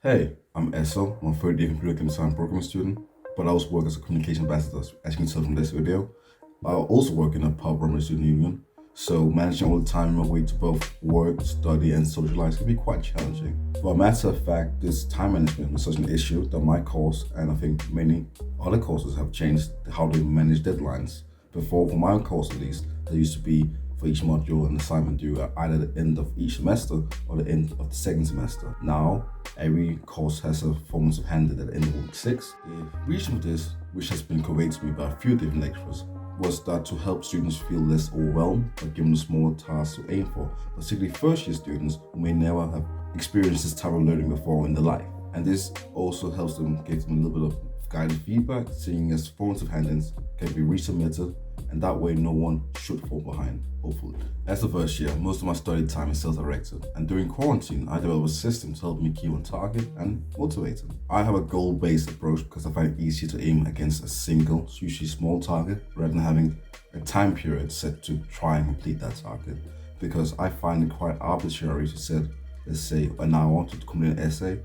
Hey, I'm Esso. I'm a third year computer design programming student, but I also work as a communication ambassador, as you can tell from this video. I also work in a pub programming student union, so managing all the time in my way to both work, study, and socialize can be quite challenging. For a matter of fact, this time management was such an issue that my course, and I think many other courses, have changed how they manage deadlines. Before, for my course at least, there used to be for each module an assignment due at either the end of each semester or the end of the second semester. Now, every course has a performance of handed at the end of week 6. The reason for this, which has been conveyed to me by a few different lecturers, was that to help students feel less overwhelmed by giving them smaller tasks to aim for, particularly first year students who may never have experienced this type of learning before in their life. And this also helps them give them a little bit of guided feedback, seeing as forms of handouts can be resubmitted, and that way no one should fall behind, hopefully. As a first year, most of my study time is self-directed, and during quarantine, I developed a system to help me keep on target and motivated. I have a goal-based approach because I find it easier to aim against a single, usually small target, rather than having a time period set to try and complete that target, because I find it quite arbitrary to set, let's say, an hour to complete an essay,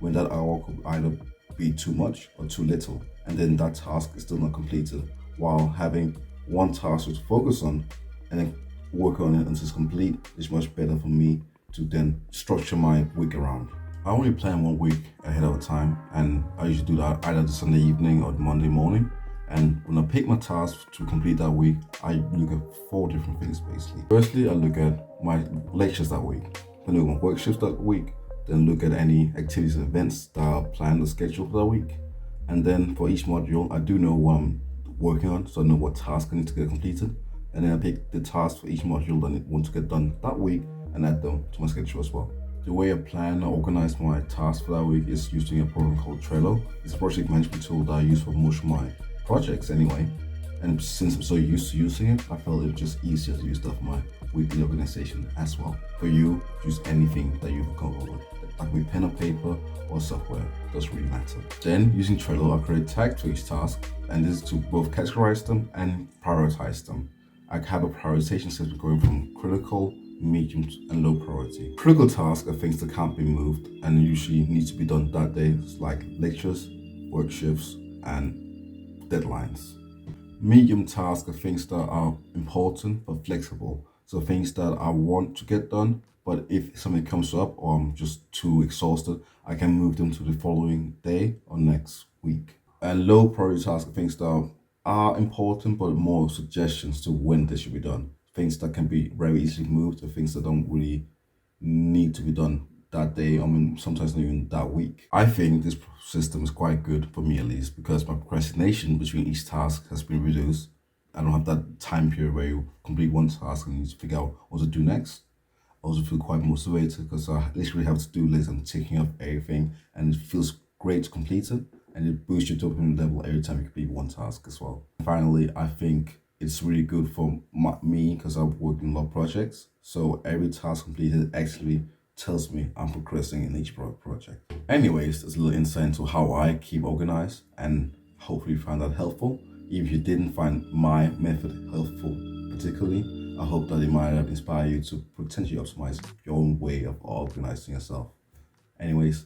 when that hour could either be too much or too little, and then that task is still not completed, while having one task to focus on and then work on it until it's complete is much better for me to then structure my week around. I only plan 1 week ahead of time, and I usually do that either the Sunday evening or the Monday morning. And when I pick my tasks to complete that week, I look at 4 different things basically. Firstly, I look at my lectures that week, then look at my workshops that week, then look at any activities and events that are planned or scheduled for that week. And then for each module, I do know what I'm working on, so I know what task I need to get completed, and then I pick the tasks for each module that I want to get done that week and add them to my schedule as well. The way I plan or organize my tasks for that week is using a program called Trello. It's a project management tool that I use for most of my projects anyway, and since I'm so used to using it, I felt it was just easier to use that for my weekly organization as well. For you, use anything that you've come up with. That can be pen or paper or software, doesn't really matter. Then, using Trello, I create tags for each task, and this is to both categorize them and prioritize them. I have a prioritization system going from critical, medium, and low priority. Critical tasks are things that can't be moved and usually need to be done that day, like lectures, work shifts, and deadlines. Medium tasks are things that are important but flexible, so things that I want to get done, but if something comes up or I'm just too exhausted, I can move them to the following day or next week. And low priority tasks are things that are important but more suggestions to when they should be done. Things that can be very easily moved or things that don't really need to be done that day, sometimes not even that week. I think this system is quite good for me at least, because my procrastination between each task has been reduced. I don't have that time period where you complete one task and you need to figure out what to do next. I also feel quite motivated because I literally have to do list and ticking off everything, and it feels great to complete it, and it boosts your dopamine level every time you complete one task as well. Finally, I think it's really good for me because I've worked in a lot of projects, so every task completed actually tells me I'm progressing in each project. Anyways, there's a little insight into how I keep organized, and hopefully you found that helpful. Even if you didn't find my method helpful particularly, I hope that it might have inspired you to potentially optimize your own way of organizing yourself. Anyways,